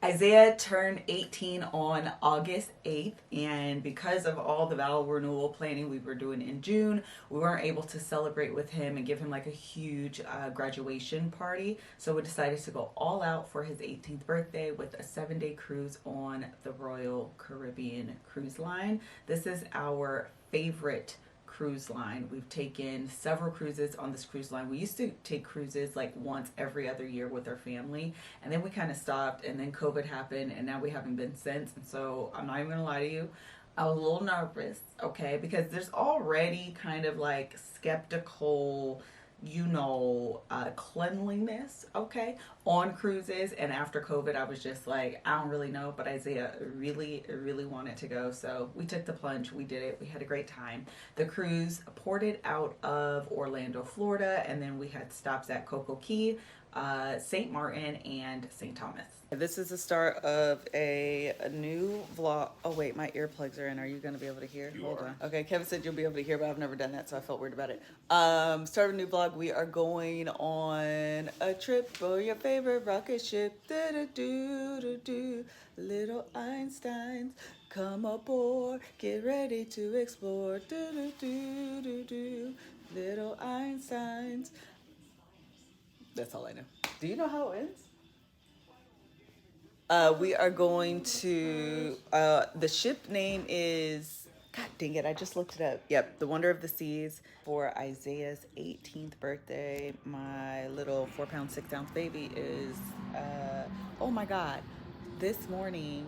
Isaiah turned 18 on August 8th, and because of all the vow renewal planning we were doing in June, we weren't able to celebrate with him and give him like a huge graduation party. So we decided to go all out for his 18th birthday with a 7-day cruise on the Royal Caribbean Cruise Line. This is our favorite cruise line. We've taken several cruises on this cruise line. We used to take cruises like once every other year with our family, and then we kind of stopped, and then COVID happened, and now we haven't been since. And so I'm not even gonna lie to you, I was a little nervous, okay, because there's already kind of like skeptical, cleanliness, okay, on cruises. And after COVID, I was just like, I don't really know, but Isaiah really wanted to go. So we took the plunge, we did it, we had a great time. The cruise ported out of Orlando, Florida, and then we had stops at CocoCay, St. Martin, and St. Thomas. This is the start of a new vlog. Oh wait, my earplugs are in. Are you gonna be able to hear? Hold on. Okay, Kevin said you'll be able to hear, but I've never done that, so I felt weird about it. Start of a new vlog. We are going on a trip for your favorite rocket ship. Do-do-do-do-do. Little Einsteins, come aboard. Get ready to explore. Do-do-do-do-do. Little Einsteins. That's all I know. Do you know how it ends? We are going to, the ship name is, God dang it, I just looked it up. Yep, the Wonder of the Seas, for Isaiah's 18th birthday. My little 4-pound, 6-ounce baby is, oh my God, this morning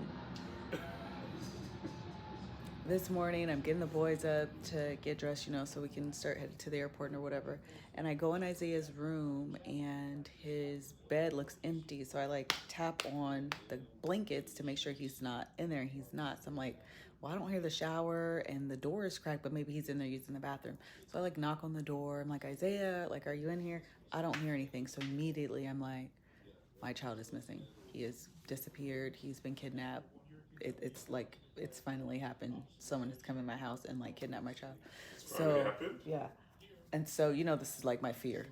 I'm getting the boys up to get dressed, so we can start headed to the airport or whatever. And I go in Isaiah's room and his bed looks empty. So I like tap on the blankets to make sure he's not in there, and he's not. So I'm like, well, I don't hear the shower and the door is cracked, but maybe he's in there using the bathroom. So I like knock on the door. I'm like, Isaiah, like, are you in here? I don't hear anything. So immediately I'm like, my child is missing. He has disappeared. He's been kidnapped. It's like, it's finally happened. Someone has come in my house and like kidnapped my child. So yeah. And so, this is like my fear.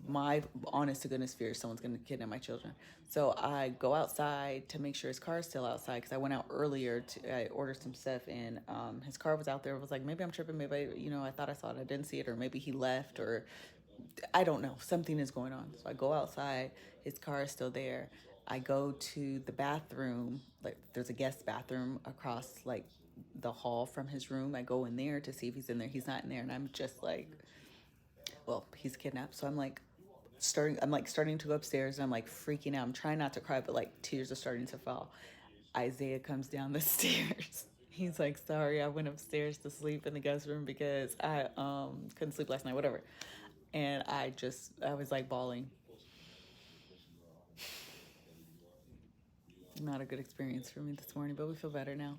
My honest to goodness fear is someone's going to kidnap my children. So I go outside to make sure his car is still outside, because I went out earlier I ordered some stuff, and his car was out there. I was like, maybe I'm tripping. Maybe, I thought I saw it. I didn't see it. Or maybe he left, or I don't know. Something is going on. So I go outside. His car is still there. I go to the bathroom. Like, there's a guest bathroom across like the hall from his room. I go in there to see if he's in there. He's not in there. And I'm just like, well, he's kidnapped. So I'm like starting to go upstairs, and I'm like freaking out. I'm trying not to cry, but like tears are starting to fall. Isaiah comes down the stairs. He's like, sorry, I went upstairs to sleep in the guest room because I couldn't sleep last night, whatever. And I was like bawling. Not a good experience for me this morning, but we feel better now.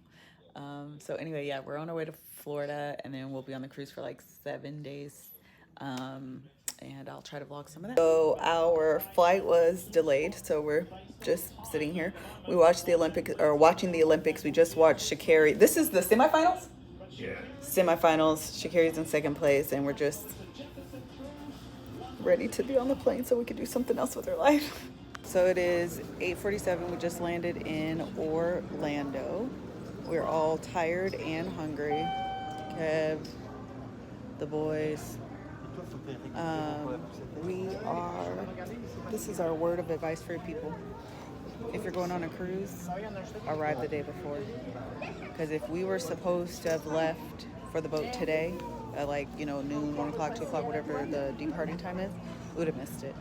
So anyway, yeah, we're on our way to Florida, and then we'll be on the cruise for like 7 days. And I'll try to vlog some of that. So our flight was delayed, so we're just sitting here. We watched watching the Olympics. We just watched Sha'Carri. This is the semifinals? Yeah. Semifinals. Sha'Carri's in second place, and we're just ready to be on the plane so we can do something else with our life. So it is 8:47. We just landed in Orlando. We're all tired and hungry. Kev, the boys. This is our word of advice for people. If you're going on a cruise, arrive the day before. Because if we were supposed to have left for the boat today, at like, noon, 1 o'clock, 2 o'clock, whatever the departing time is, we would have missed it.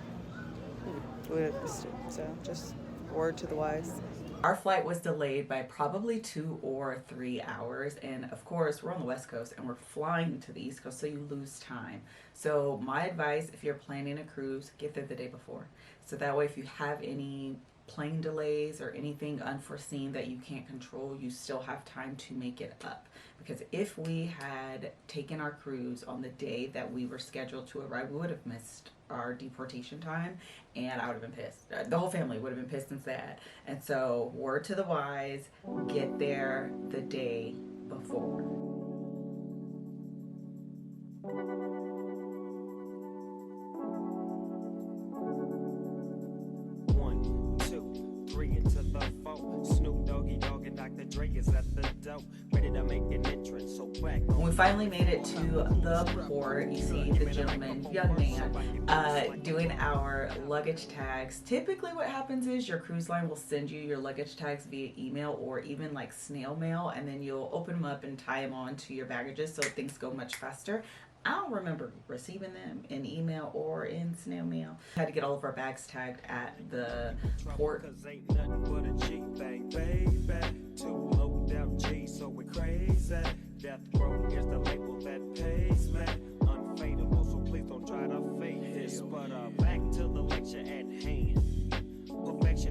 So just word to the wise. Our flight was delayed by probably 2 or 3 hours. And of course, we're on the West Coast and we're flying to the East Coast, so you lose time. So my advice, if you're planning a cruise, get there the day before. So that way, if you have any plane delays or anything unforeseen that you can't control, you still have time to make it up. Because if we had taken our cruise on the day that we were scheduled to arrive, we would have missed our deportation time, and I would have been pissed. The whole family would have been pissed and sad. And so, word to the wise, get there the day before. 1, 2, 3 into the When we finally made it to the port, you see the gentleman, young man, doing our luggage tags. Typically what happens is your cruise line will send you your luggage tags via email or even like snail mail, and then you'll open them up and tie them on to your baggages so things go much faster. I don't remember receiving them in email or in snail mail. We had to get all of our bags tagged at the port. Death row is the label that pays me. Unfadable, so please don't try to fake this. But back to the lecture at hand.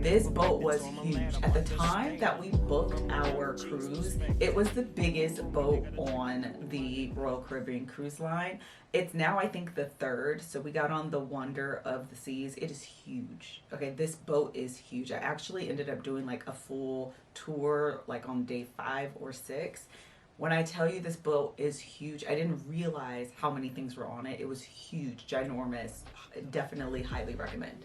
This boat was huge. At the time that we booked our cruise, it was the biggest boat on the Royal Caribbean Cruise Line. It's now, I think, the third. So we got on the Wonder of the Seas. It is huge. Okay, this boat is huge. I actually ended up doing like a full tour like on day 5 or 6. When I tell you this boat is huge, I didn't realize how many things were on it. It was huge, ginormous. Definitely highly recommend.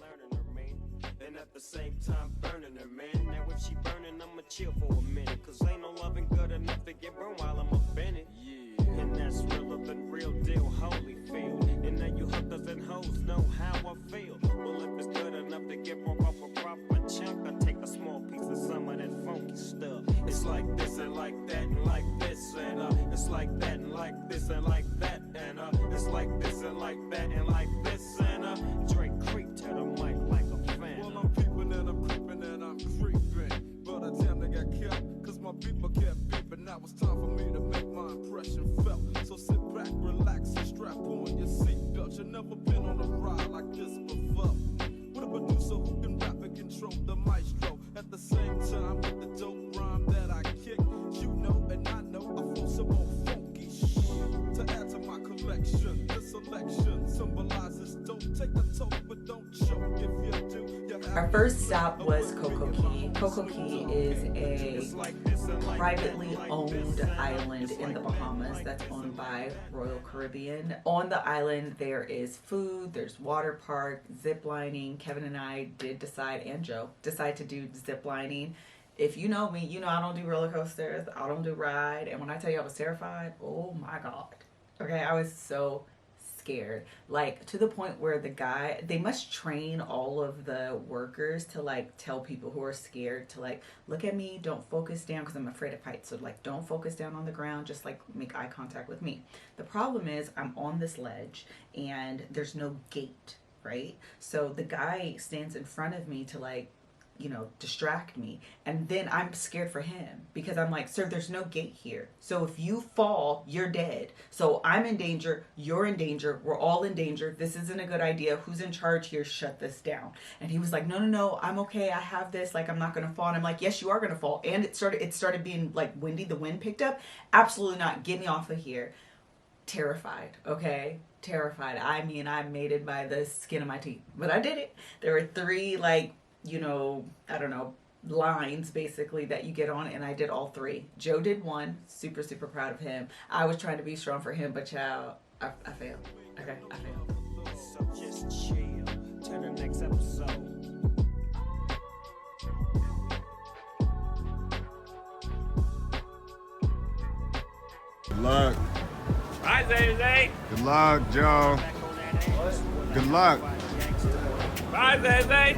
And at the same time burning her, man. Now if she burning, I'ma chill for a minute. Cause ain't no loving good enough to get burned while I'm up in it. Yeah. And that's realer than real deal, Holyfield. And now you hookers and hoes know how I feel. Well, if it's good enough to get broke off a proper chunk, I take a small piece of some of that funky stuff. It's like this and like that and like this and it's like that and like this and like that and it's like this and like that and like this and Drake creep to the mic like a fan. Well, I'm peeping and I'm creeping and I'm creeping, but I damn they got killed cause my people kept beeping. Now it's time for me to make my impression felt. So sit back, relax and strap on your seatbelt. You've never been on a ride like this before. With a producer who can rap and control the maestro at the same time with the dope rhyme that I kick. You know and I know I flow some more funky shit to add to my collection. The selection symbolizes don't take a toke but don't choke. If you do, our first stop was CocoCay. CocoCay is a privately owned island in the Bahamas that's owned by Royal Caribbean. On the island there is food, there's water park, zip lining. Kevin and I did decide, and Joe decide to do zip lining. If you know me, you know I don't do roller coasters, I don't do ride, and when I tell you I was terrified, oh my god. Okay, I was so scared, like to the point where they must train all of the workers to like tell people who are scared to like look at me, don't focus down, because I'm afraid of heights, so like don't focus down on the ground, just like make eye contact with me. The problem is I'm on this ledge and there's no gate, right? So the guy stands in front of me to like, you know, distract me, and then I'm scared for him because I'm like, sir, there's no gate here, so if you fall you're dead, so I'm in danger, you're in danger, we're all in danger, this isn't a good idea, who's in charge here, shut this down. And he was like, no, I'm okay, I have this, like I'm not gonna fall. And I'm like, yes you are gonna fall. And it started being like windy, the wind picked up. Absolutely not, get me off of here. Terrified, okay, terrified. I mean, I made it by the skin of my teeth, but I did it. There were 3 like, you know, I don't know, lines basically that you get on, and I did all 3. Joe did 1, super proud of him. I was trying to be strong for him, but child, I failed. Okay, I failed. So just chill to the next episode. Good luck. Hi, Zay. Good luck, Joe. Good luck. Bye, Zay.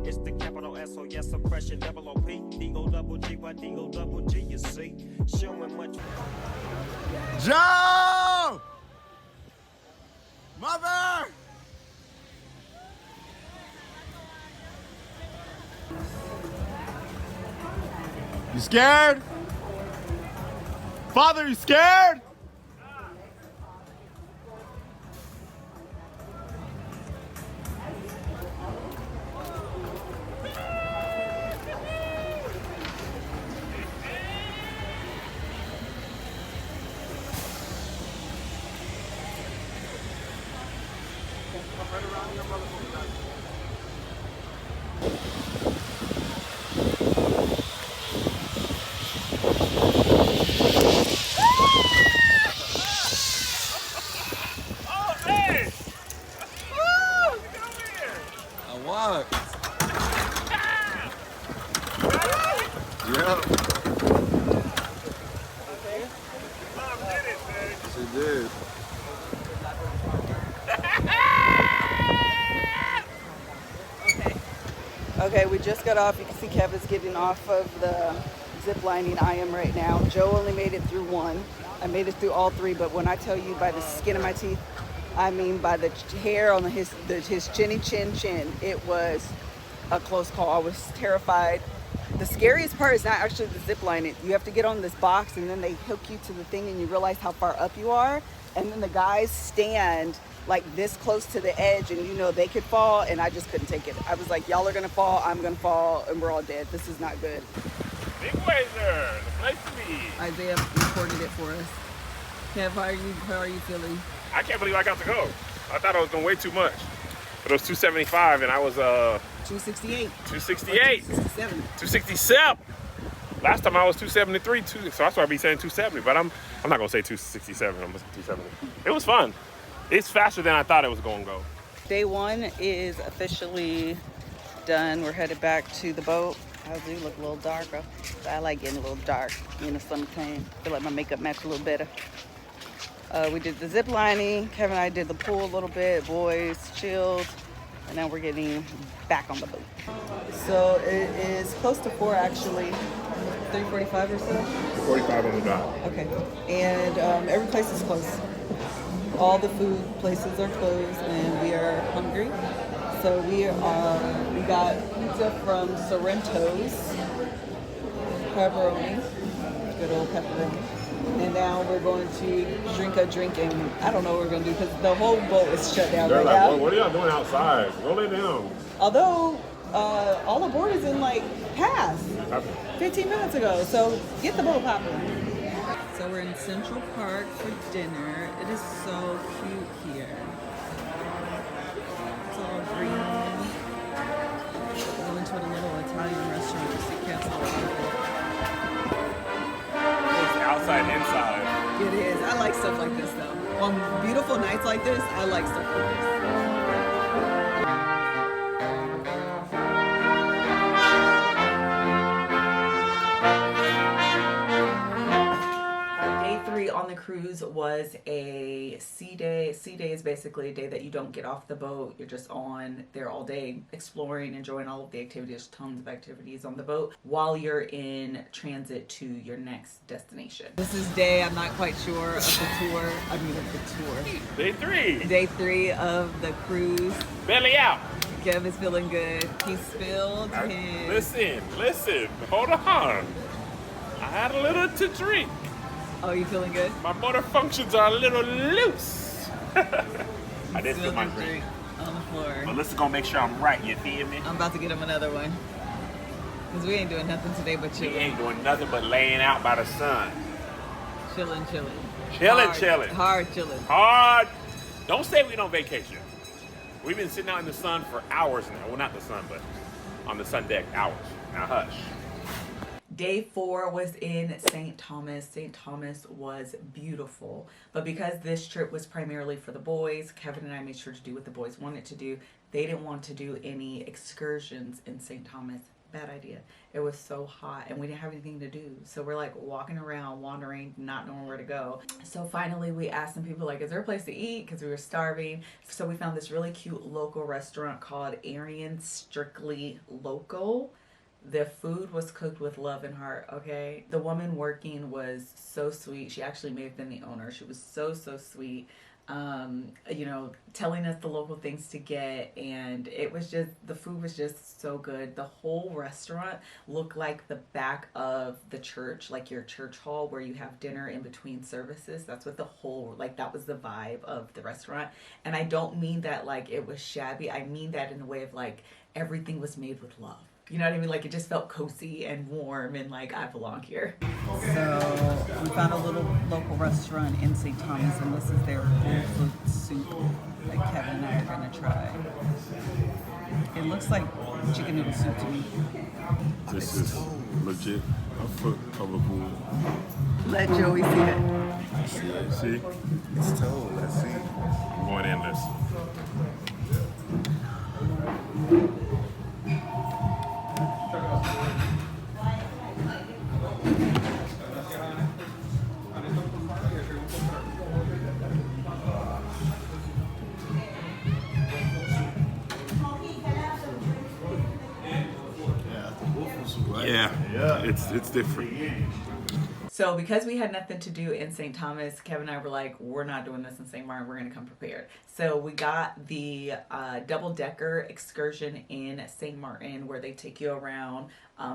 It's the capital S, so yes, suppression, double OP, D-O double G, Y, D-O double G, you see, showing much. Joe! Mother! You scared? Father, you scared? She did. Okay, we just got off. You can see Kevin's getting off of the zip lining. I am right now. Joe only made it through one. I made it through all three, but when I tell you by the skin of my teeth, I mean by the hair on his chinny chin, it was a close call. I was terrified. The scariest part is not actually the zip lining. You have to get on this box and then they hook you to the thing and you realize how far up you are. And then the guys stand like this close to the edge and you know they could fall, and I just couldn't take it. I was like, y'all are gonna fall, I'm gonna fall, and we're all dead. This is not good. Big Wazer, the place to be. Isaiah recorded it for us. Kev, how are you feeling? I can't believe I got to go. I thought I was doing way too much. But it was 275 and I was 268. 268. 267. 267. Last time I was 273, so that's why I be saying 270, but I'm not gonna say 267, I'm gonna say 270. It was fun. It's faster than I thought it was gonna go. Day one is officially done. We're headed back to the boat. I do look a little darker. I like getting a little dark in the summertime. I feel like my makeup matched a little better. We did the zip lining. Kevin and I did the pool a little bit. Boys chilled. And now we're getting back on the boat. So it is close to 4 actually. 3:45 or so? 45 on the dot. Okay. And every place is closed. All the food places are closed and we are hungry. So we got pizza from Sorrento's. Pepperoni. Good old pepperoni. And now we're going to drink a drink, and I don't know what we're going to do because the whole boat is shut down right now. What are y'all doing outside? Go lay down. Although all aboard is in like past 15 minutes ago, so get the boat popping. So we're in Central Park for dinner. It is so cute here. It's all green. We went to a little Italian restaurant to see Castle. Outside, inside. It is. I like stuff like this though. On beautiful nights like this, I like stuff like this. On the cruise was a sea day. Sea day is basically a day that you don't get off the boat. You're just on there all day exploring, enjoying all of the activities, tons of activities on the boat while you're in transit to your next destination. This is day, I'm not quite sure of the tour. Day 3. Day 3 of the cruise. Belly out. Kev is feeling good. He spilled his... Listen, hold on. I had a little to drink. Oh, you feeling good? My motor functions are a little loose. I did spill my drink on the floor. But let's go make sure I'm right, you feel me? I'm about to get him another one. Because we ain't doing nothing today but chilling. We ain't doing nothing but laying out by the sun. Chilling. Chilling. Hard chilling. Hard. Don't say we don't vacation. We've been sitting out in the sun for hours now. Well, not the sun, but on the sun deck, hours. Now hush. Day 4 was in St. Thomas. St. Thomas was beautiful. But because this trip was primarily for the boys, Kevin and I made sure to do what the boys wanted to do. They didn't want to do any excursions in St. Thomas. Bad idea. It was so hot and we didn't have anything to do. So we're like walking around, wandering, not knowing where to go. So finally we asked some people like, is there a place to eat? Because we were starving. So we found this really cute local restaurant called Arian Strictly Local. The food was cooked with love and heart, okay? The woman working was so sweet. She actually may have been the owner. She was so sweet. You know, telling us the local things to get, and it was just, the food was just so good. The whole restaurant looked like the back of the church, like your church hall where you have dinner in between services. That's what the whole, like that was the vibe of the restaurant. And I don't mean that like it was shabby. I mean that in the way of like everything was made with love. You know what I mean? Like it just felt cozy and warm and like I belong here. So we found a little local restaurant in St. Thomas and this is their whole food soup that Kevin and I are gonna try. It looks like chicken noodle soup to me. This is legit a foot of a bull. Let Joey see it. See? It's told. Let's see. I'm going in this. awesome, right? Yeah, it's different. So because we had nothing to do in St. Thomas, Kevin and I were like, we're not doing this in St. Martin. We're going to come prepared. So we got the double-decker excursion in St. Martin where they take you around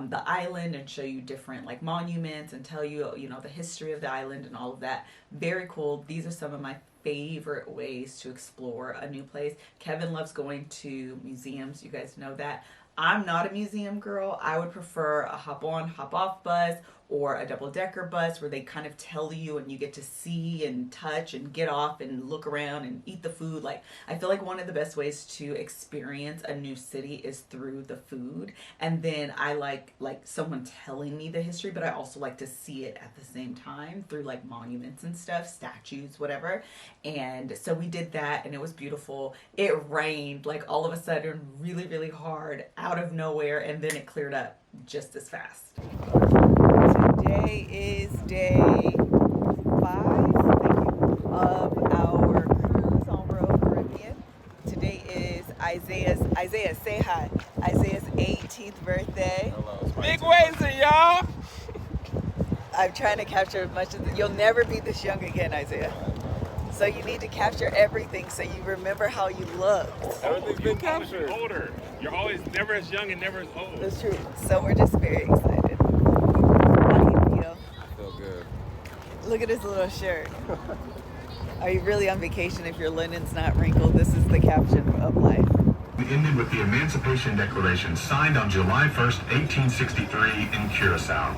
the island and show you different like monuments and tell you, you know, the history of the island and all of that. Very cool. These are some of my favorite ways to explore a new place. Kevin loves going to museums. You guys know that. I'm not a museum girl. I would prefer a hop on, hop off bus or a double decker bus where they kind of tell you and you get to see and touch and get off and look around and eat the food. Like, I feel like one of the best ways to experience a new city is through the food. And then I like someone telling me the history, but I also like to see it at the same time through like monuments and stuff, statues, whatever. And so we did that and it was beautiful. It rained like all of a sudden really, really hard out of nowhere, and then it cleared up just as fast. Today is day 5, of our cruise on Royal Caribbean. Today is Isaiah, say hi. Isaiah's 18th birthday. Hello, Big waves, y'all. I'm trying to capture as much of you'll never be this young again, Isaiah. So you need to capture everything so you remember how you looked. Everything's been captured. Older. You're always never as young and never as old. That's true. So we're just very excited. How do you feel? I feel good. Look at his little shirt. Are you really on vacation if your linen's not wrinkled? This is the caption of life. We ended with the Emancipation Declaration signed on July 1st, 1863 in Curacao.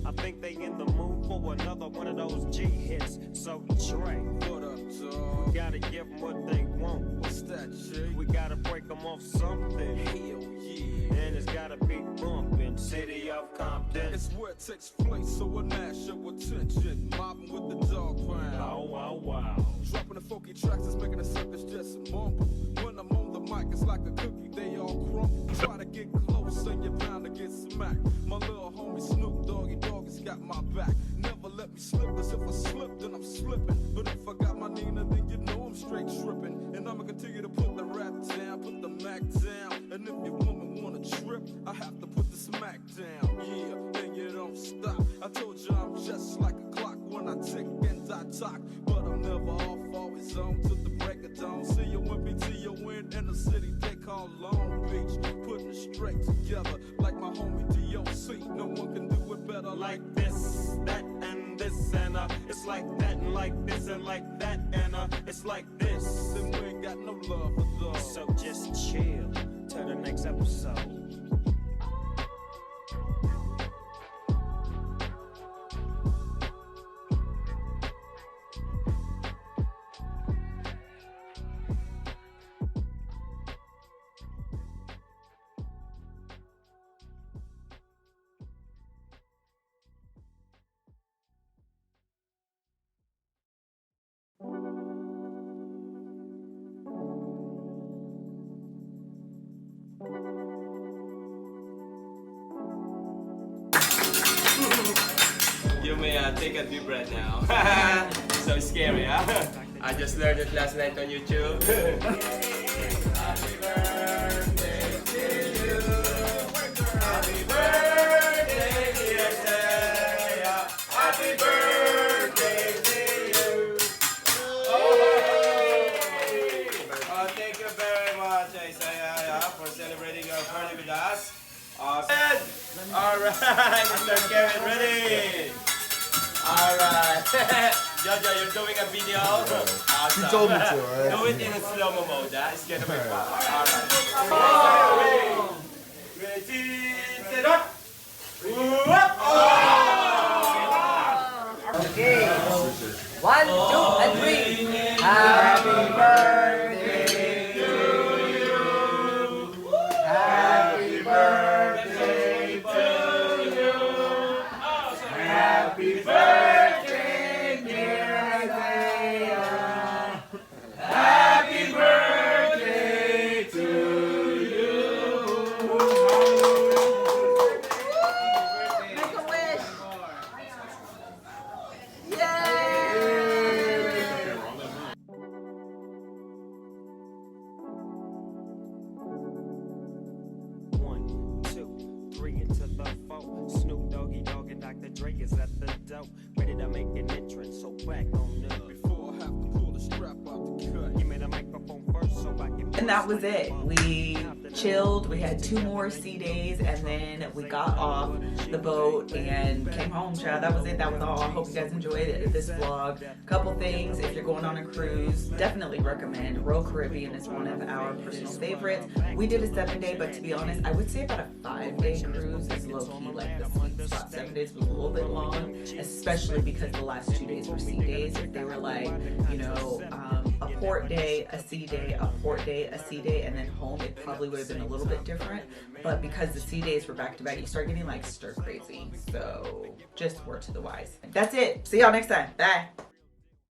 I think they in the mood for another one of those G hits. So Dre, what up, dog? We gotta give them what they want. What's that, G? We gotta break them off something. Hell yeah. And it's gotta be bumpin'. City of Compton. It's where it takes place, so we'll gnash your attention. Mobbing with the dog pound. Wow, wow, wow. Dropping the funky tracks that's making the suckers just mumble. When I'm on the mic, it's like a cookie, they all crumble. Try to get close and you're bound to get smacked. My little homie Snoop Doggy Doggy's got my back. Never let me slip, cause if I slip, then I'm slipping. But if I got my Nina, then you know I'm straight tripping. And I'ma continue to put the rap down, put the Mac down. And if your woman wanna trip, I have to put the smack down. Yeah, then you don't stop. I told you I'm just like a clock when I tick and I talk. But I'm never off, always on till the break of dawn. See you when PTO in the city they call Long Beach. Putting it straight together like my homie DOC. No one can do it better like this, that, and this, and it's like that, and like this, and like that, and it's like this. And we ain't got no love for those. So just chill till the next episode. You may take a deep breath now. So scary, huh? I just learned it last night on YouTube. Happy birthday to you. Happy birthday, dear Saya. Happy birthday to you. Oh, thank you very much, Isaiah, for celebrating your birthday with us. Awesome. Alright, Mr. Kevin, ready? Alright. Jojo, you're doing a video? Awesome. You told me to, right? Do it in a slow-mo mode, it's gonna be fun. Alright. Ready, set up. Okay. 1, 2, and 3. Happy birthday to you. Happy birthday to you. Happy birthday, dear Isaiah. Happy birthday to you. Make a wish. Yay! Dr. Dre is at the door, ready to make an entrance. So back on up. Before I have to pull the strap out the cut. Give me the microphone first so I can. And that was it. We chilled. We had 2 more sea days, and then we got off the boat and came home, child. That was it. That was all. I hope you guys enjoyed this vlog. Couple things. If you're going on a cruise, definitely recommend Royal Caribbean. Is one of our personal favorites. We did a 7-day, but to be honest, I would say about a 5-day cruise is low-key like the sweet spot. 7 days was a little bit long, especially because the last 2 days were sea days. If they were like, you know, a port day, a sea day, a port day, a sea day, and then home, it probably would have been a little bit different. But because the sea days were back to back, you start getting like stir crazy. So just word to the wise. That's it. See y'all next time. Bye.